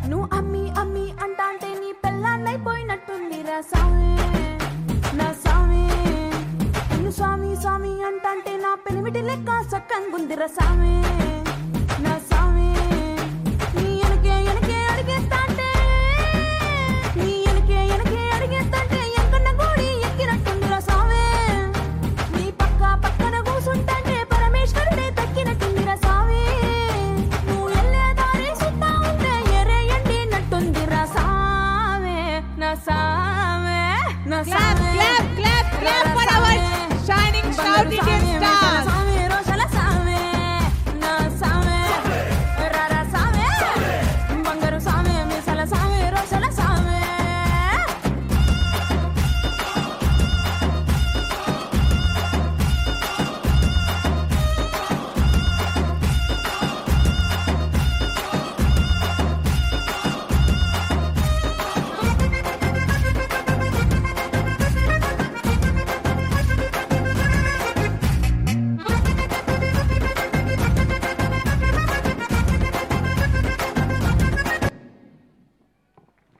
నువ్వు అమ్మి అమ్మి అంటాంటే నీ పెళ్ళాన్నైపోయినట్టుందిరా సామి నా సామి. నిన్ను స్వామి స్వామి అంటాంటే నా పెనిమిటి లెక్క సక్కంగుందిరా సామి నా సామి. నీ ఎనకే ఎనకే అడిగేస్తాంటే నీ ఎనకే ఎనకే అడిగేస్తాంటే ఎంకన్న గోడి ఎక్కినట్టుందిరా సామి. నీ పక్క పక్కన కూసుంటాంటే పరమేశ్వరుడే తక్కినట్టుందిరా సామి. నువ్వు ఎల్లే దారి సుత్తా ఉంటే ఎరే ఎండినట్టుందిరా సామి నా సామి నా సామి. Clap for our shining South Indian star.